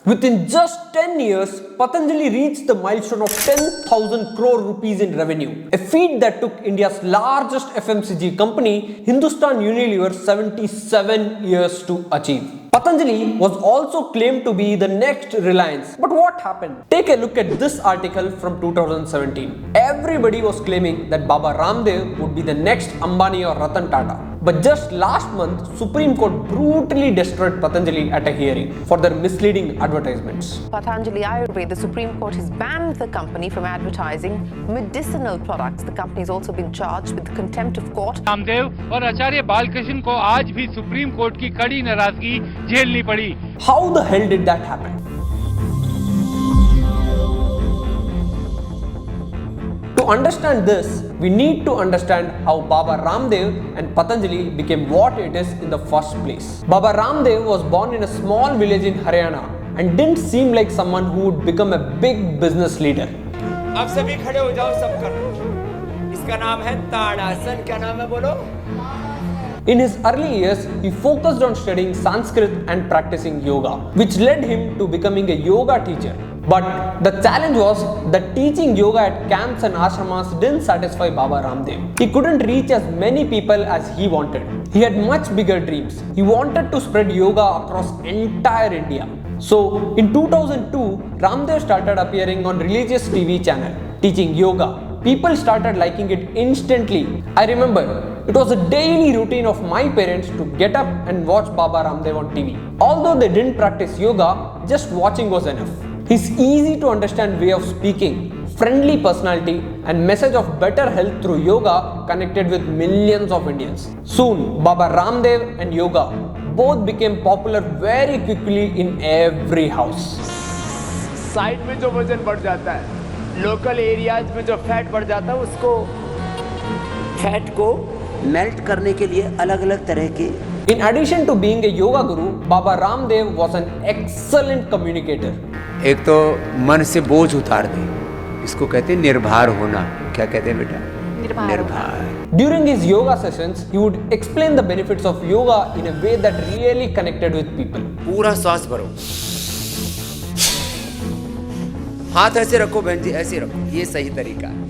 Within just 10 years, Patanjali reached the milestone of 10,000 crore rupees in revenue, a feat that took India's largest FMCG company, Hindustan Unilever, 77 years to achieve. Patanjali was also claimed to be the next Reliance. But what happened? Take a look at this article from 2017. Everybody was claiming that Baba Ramdev would be the next Ambani or Ratan Tata. But just last month, Supreme Court brutally destroyed Patanjali at a hearing for their misleading advertisements. Patanjali Ayurveda, the Supreme Court has banned the company from advertising medicinal products. The company has also been charged with contempt of court. Ramdev और आचार्य बालकृष्ण को आज भी supreme court की कड़ी नाराजगी झेलनी पड़ी. How the hell did that happen? To understand this, we need to understand how Baba Ramdev and Patanjali became what it is in the first place. Baba Ramdev was born in a small village in Haryana and didn't seem like someone who would become a big business leader. अब सभी खड़े हो जाओ सब कर. इसका नाम है ताड़ासन. क्या नाम है बोलो? In his early years, he focused on studying Sanskrit and practicing yoga, which led him to becoming a yoga teacher. But the challenge was that teaching yoga at camps and ashramas didn't satisfy Baba Ramdev. He couldn't reach as many people as he wanted. He had much bigger dreams. He wanted to spread yoga across entire India. So in 2002, Ramdev started appearing on religious TV channel, teaching yoga. People started liking it instantly. I remember it was a daily routine of my parents to get up and watch Baba Ramdev on TV. Although they didn't practice yoga, just watching was enough. His easy to understand way of speaking, friendly personality and message of better health through yoga connected with millions of Indians. Soon, Baba Ramdev and yoga both became popular very quickly in every house. Side में जो वजन बढ़ जाता है, local areas में जो fat बढ़ जाता है, उसको फैट को मेल्ट करने के लिए अलग-अलग तरह के. In addition to being a yoga guru, Baba Ramdev was an excellent communicator. एक तो मन से बोझ उतार दे, इसको कहते हैं निर्भर होना. क्या कहते हैं बेटा? निर्भर. During his yoga sessions, he would explain the benefits of yoga in a way that really connected with people. पूरा सांस भरो, हाथ ऐसे रखो बहन जी, ऐसे रखो, ये सही तरीका है.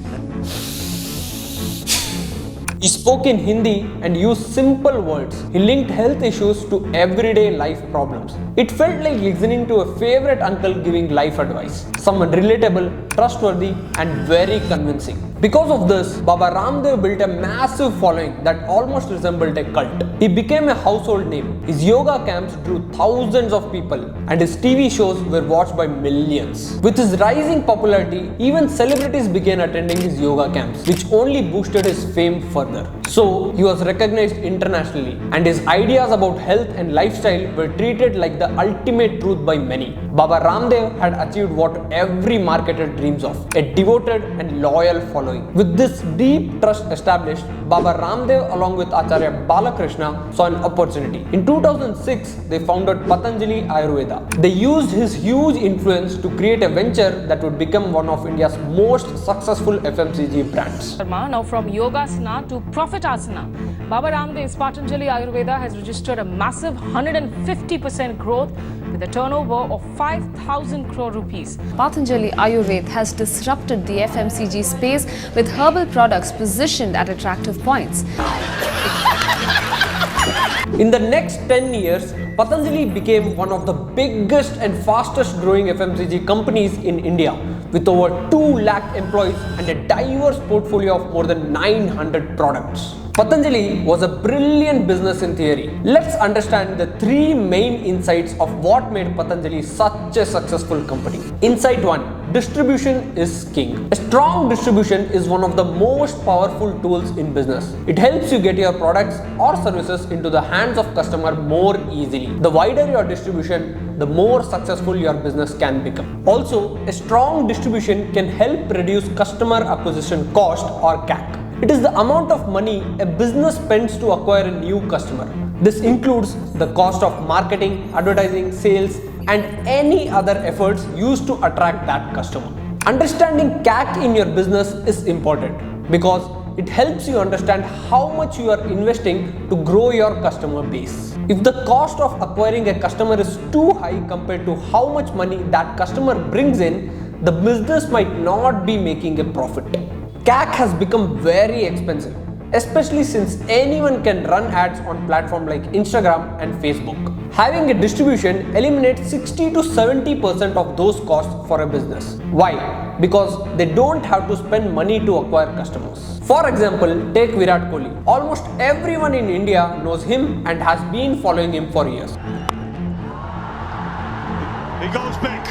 He spoke in Hindi and used simple words. He linked health issues to everyday life problems. It felt like listening to a favorite uncle giving life advice. Someone relatable, trustworthy and very convincing. Because of this, Baba Ramdev built a massive following that almost resembled a cult. He became a household name. His yoga camps drew thousands of people and his TV shows were watched by millions. With his rising popularity, even celebrities began attending his yoga camps, which only boosted his fame further. So, he was recognized internationally and his ideas about health and lifestyle were treated like the ultimate truth by many. Baba Ramdev had achieved what every marketer dreams of, a devoted and loyal following. With this deep trust established, Baba Ramdev along with Acharya Balakrishna saw an opportunity. In 2006, they founded Patanjali Ayurveda. They used his huge influence to create a venture that would become one of India's most successful FMCG brands. Now from Yogasana to Profitasana, Baba Ramdev's Patanjali Ayurveda has registered a massive 150% growth with a turnover of 5,000 crore rupees. Patanjali Ayurveda has disrupted the FMCG space with herbal products positioned at attractive points. In the next 10 years, Patanjali became one of the biggest and fastest growing FMCG companies in India with over 2 lakh employees and a diverse portfolio of more than 900 products. Patanjali was a brilliant business in theory. Let's understand the 3 main insights of what made Patanjali such a successful company. Insight 1. Distribution is king. A strong distribution is one of the most powerful tools in business. It helps you get your products or services into the hands of customer more easily. The wider your distribution, the more successful your business can become. Also, a strong distribution can help reduce customer acquisition cost or CAC. It is the amount of money a business spends to acquire a new customer. This includes the cost of marketing, advertising, sales, and any other efforts used to attract that customer. Understanding CAC in your business is important because it helps you understand how much you are investing to grow your customer base. If the cost of acquiring a customer is too high compared to how much money that customer brings in, the business might not be making a profit. CAC has become very expensive, especially since anyone can run ads on platforms like Instagram and Facebook. Having a distribution eliminates 60 to 70% of those costs for a business. Why? Because they don't have to spend money to acquire customers. For example, take Virat Kohli. Almost everyone in India knows him and has been following him for years. He goes big.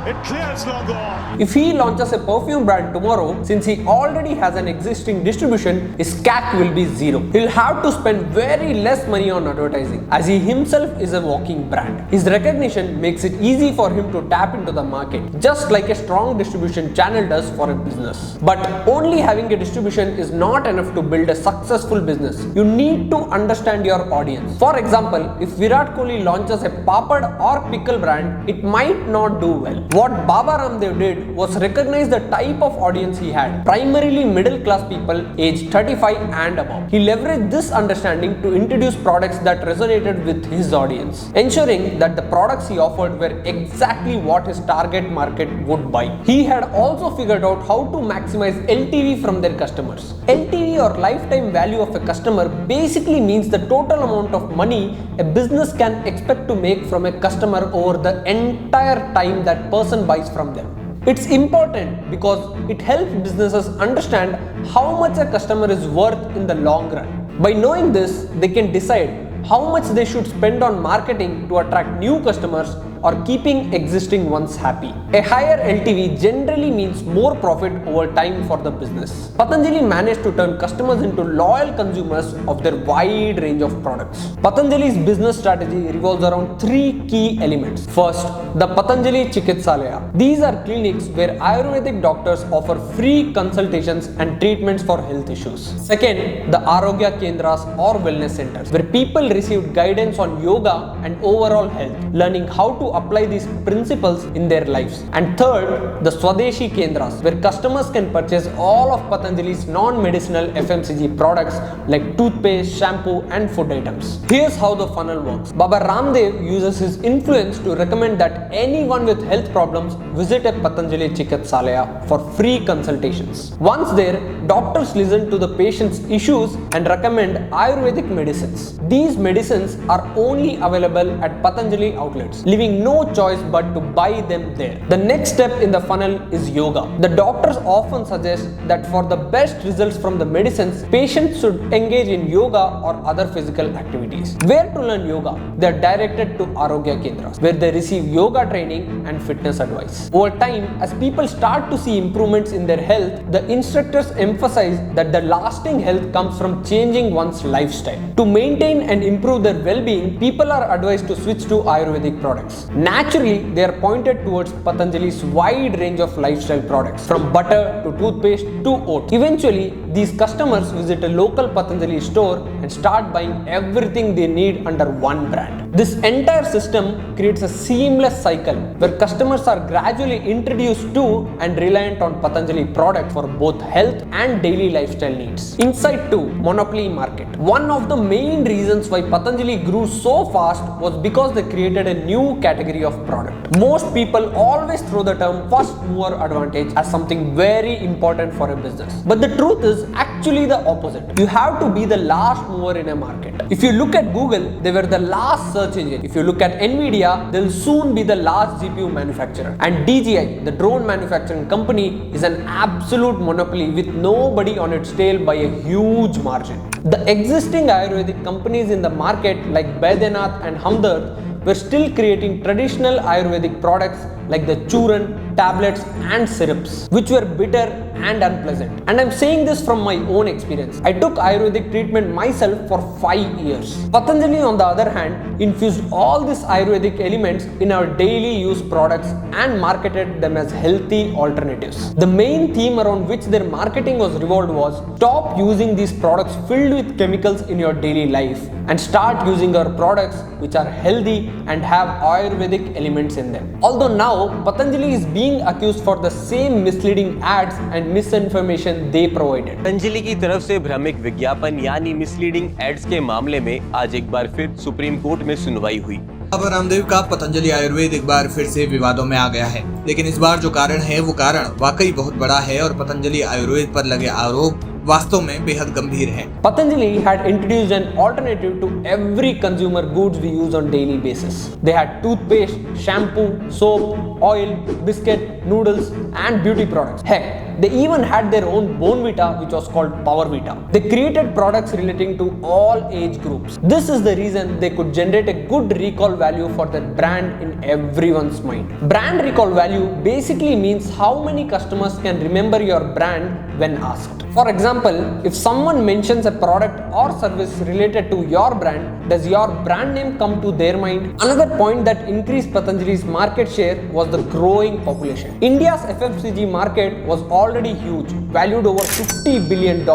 It clears long on. If he launches a perfume brand tomorrow, since he already has an existing distribution, his CAC will be zero. He'll have to spend very less money on advertising, as he himself is a walking brand. His recognition makes it easy for him to tap into the market, just like a strong distribution channel does for a business. But only having a distribution is not enough to build a successful business. You need to understand your audience. For example, if Virat Kohli launches a papad or pickle brand, it might not do well. What Baba Ramdev did was recognize the type of audience he had, primarily middle class people aged 35 and above. He leveraged this understanding to introduce products that resonated with his audience, ensuring that the products he offered were exactly what his target market would buy. He had also figured out how to maximize LTV from their customers. LTV, or lifetime value of a customer, basically means the total amount of money a business can expect to make from a customer over the entire time that person buys from them. It's important because it helps businesses understand how much a customer is worth in the long run. By knowing this, they can decide how much they should spend on marketing to attract new customers or keeping existing ones happy. A higher LTV generally means more profit over time for the business. Patanjali managed to turn customers into loyal consumers of their wide range of products. Patanjali's business strategy revolves around three key elements. First, the Patanjali Chikitsalaya. These are clinics where Ayurvedic doctors offer free consultations and treatments for health issues. Second, the Arogya Kendras or wellness centers, where people receive guidance on yoga and overall health, learning how to apply these principles in their lives. And third, the Swadeshi Kendras, where customers can purchase all of Patanjali's non-medicinal FMCG products like toothpaste, shampoo and food items. Here's how the funnel works. Baba Ramdev uses his influence to recommend that anyone with health problems visit a Patanjali Chikitsalaya for free consultations. Once there, doctors listen to the patient's issues and recommend Ayurvedic medicines. These medicines are only available at Patanjali outlets, leaving no choice but to buy them there. The next step in the funnel is yoga. The doctors often suggest that for the best results from the medicines, patients should engage in yoga or other physical activities. Where to learn yoga? They are directed to Arogya Kendras, where they receive yoga training and fitness advice. Over time, as people start to see improvements in their health, the instructors emphasize that the lasting health comes from changing one's lifestyle. To maintain and improve their well-being, people are advised to switch to Ayurvedic products. Naturally, they are pointed towards Patanjali's wide range of lifestyle products, from butter to toothpaste to oats. Eventually, these customers visit a local Patanjali store and start buying everything they need under one brand. This entire system creates a seamless cycle where customers are gradually introduced to and reliant on Patanjali products for both health and daily lifestyle needs. Insight 2. Monopoly market. One of the main reasons why Patanjali grew so fast was because they created a new category of product. Most people always throw the term first mover advantage as something very important for a business. But the truth is actually the opposite. You have to be the last mover in a market. If you look at Google, they were the last search engine. If you look at Nvidia, they'll soon be the last GPU manufacturer. And DJI, the drone manufacturing company, is an absolute monopoly with nobody on its tail by a huge margin. The existing Ayurvedic companies in the market like Baidyanath and Hamdard were still creating traditional Ayurvedic products like the churn, tablets and syrups, which were bitter and unpleasant. And I'm saying this from my own experience. I took Ayurvedic treatment myself for 5 years. Patanjali, on the other hand, infused all these Ayurvedic elements in our daily use products and marketed them as healthy alternatives. The main theme around which their marketing was revolved was stop using these products filled with chemicals in your daily life and start using our products which are healthy and have Ayurvedic elements in them. Although now Patanjali is being being accused for the same misleading ads and misinformation they provided. Patanjali की तरफ से भ्रामक विज्ञापन यानी misleading ads के मामले में आज एक बार फिर सुप्रीम कोर्ट में सुनवाई हुई। बाबा रामदेव का पतंजलि आयुर्वेद एक बार फिर से विवादों में आ गया है, लेकिन इस बार जो कारण है वो कारण वाकई बहुत बड़ा है और पतंजलि आयुर्वेद पर लगे आरोप वास्तव में बेहद गंभीर है। Patanjali had introduced an alternative to every consumer goods we use on daily basis. They had toothpaste, shampoo, soap, oil, biscuit, noodles and beauty products. Heck, they even had their own Bonvita which was called Power Vita. They created products relating to all age groups. This is the reason they could generate a good recall value for their brand in everyone's mind. Brand recall value basically means how many customers can remember your brand when asked. For example, if someone mentions a product or service related to your brand, does your brand name come to their mind? Another point that increased Patanjali's market share was the growing population. India's FMCG market was already huge, valued over $50 billion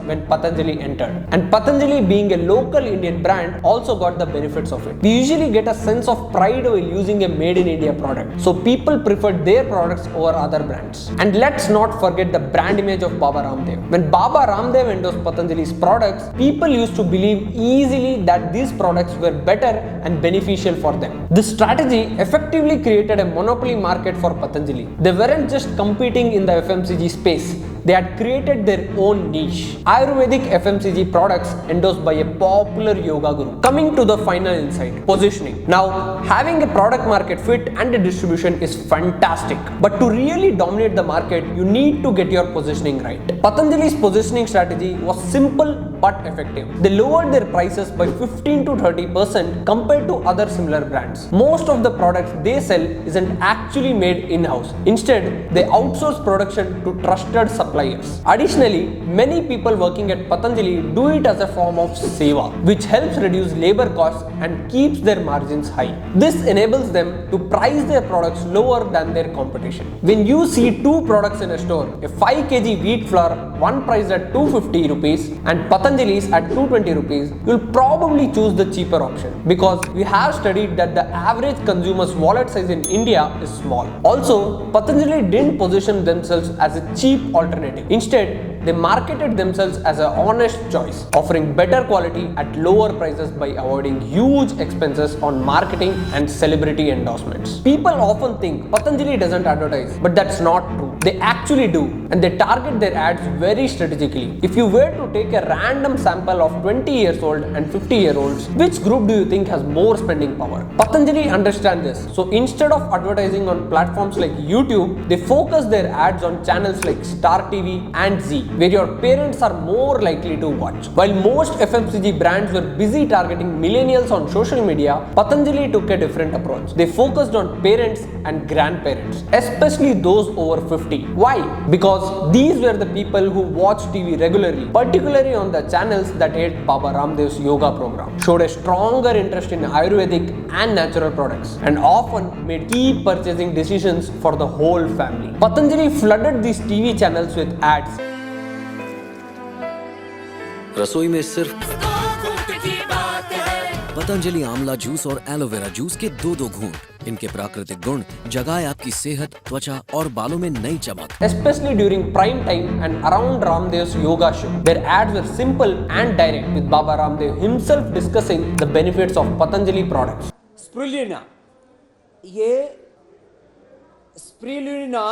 when Patanjali entered. And Patanjali, being a local Indian brand, also got the benefits of it. We usually get a sense of pride while using a made in India product, so people preferred their products over other brands. And let's not forget the brand image of Baba Ramdev. When Baba Ramdev endorsed Patanjali's products, people used to believe easily that these products were better and beneficial for them. This strategy effectively created a monopoly market for Patanjali. They weren't just competing in the FMCG space, they had created their own niche. Ayurvedic FMCG products endorsed by a popular yoga guru. Coming to the final insight, positioning. Now, having a product market fit and a distribution is fantastic, but to really dominate the market, you need to get your positioning right. Patanjali's positioning strategy was simple but effective. They lowered their prices by 15 to 30% compared to other similar brands. Most of the products they sell isn't actually made in-house. Instead, they outsource production to trusted suppliers. Additionally, many people working at Patanjali do it as a form of seva, which helps reduce labor costs and keeps their margins high. This enables them to price their products lower than their competition. When you see two products in a store, a 5 kg wheat flour, one priced at 250 rupees and Patanjali's at 220 rupees, you'll probably choose the cheaper option because we have studied that the average consumer's wallet size in India is small. Also, Patanjali didn't position themselves as a cheap alternative. Instead, they marketed themselves as an honest choice, offering better quality at lower prices by avoiding huge expenses on marketing and celebrity endorsements. People often think Patanjali doesn't advertise, but that's not true. They actually do, and they target their ads very strategically. If you were to take a random sample of 20 years old and 50-year-olds, which group do you think has more spending power? Patanjali understands this, so instead of advertising on platforms like YouTube, they focus their ads on channels like Star TV and Z, where your parents are more likely to watch. While most FMCG brands were busy targeting millennials on social media, Patanjali took a different approach. They focused on parents and grandparents, especially those over 50. Why? Because these were the people who watched TV regularly, particularly on the channels that aired Baba Ramdev's yoga program, showed a stronger interest in Ayurvedic and natural products, and often made key purchasing decisions for the whole family. Patanjali flooded these TV channels with ads. रसोई में सिर्फ पतंजलि आंवला juice और aloe vera juice के दो घूंट। इनके प्राकृतिक गुण जगाए आपकी सेहत, त्वचा और बालों में नई चमक। Especially during prime time and around Ramdev's yoga show, their ads were simple and direct, with Baba Ramdev himself discussing the benefits of Patanjali products. स्प्रुलिना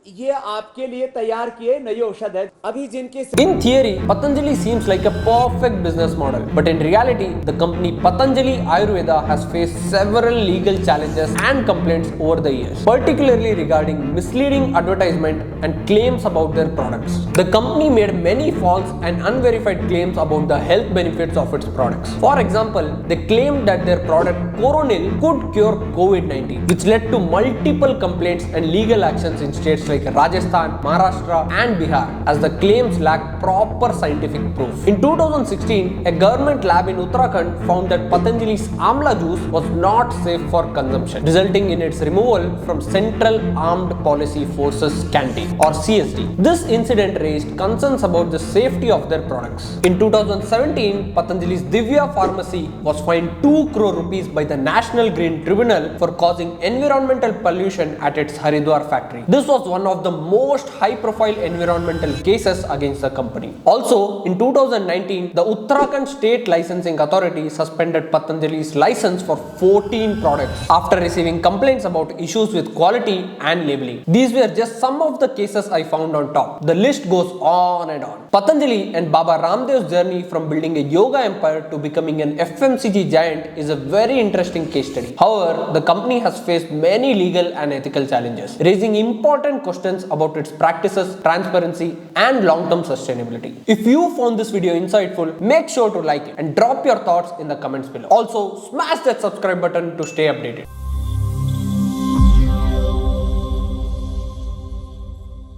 ये आपके लिए तैयार किए नई औषध है अभी जिनके In theory, Patanjali seems like a perfect business model, but in reality, the company Patanjali Ayurveda has faced several legal challenges and complaints over the years, particularly regarding misleading advertisement and claims about their products. The company made many false and unverified claims about the health benefits of its products. For example, they claimed that their product Coronil could cure COVID-19, which led to multiple complaints and legal actions in states like Rajasthan, Maharashtra and Bihar, as the claims lack proper scientific proof. In 2016, a government lab in Uttarakhand found that Patanjali's Amla juice was not safe for consumption, resulting in its removal from Central Armed Policy Forces Canteen or CSD. This incident raised concerns about the safety of their products. In 2017, Patanjali's Divya Pharmacy was fined 2 crore rupees by the National Green Tribunal for causing environmental pollution at its Haridwar factory. This was one of the most high-profile environmental cases against the company. Also, in 2019, the Uttarakhand State Licensing Authority suspended Patanjali's license for 14 products after receiving complaints about issues with quality and labeling. These were just some of the cases I found on top. The list goes on and on. Patanjali and Baba Ramdev's journey from building a yoga empire to becoming an FMCG giant is a very interesting case study. However, the company has faced many legal and ethical challenges, raising important questions about its practices, transparency, and long-term sustainability. If you found this video insightful, make sure to like it and drop your thoughts in the comments below. Also, smash that subscribe button to stay updated.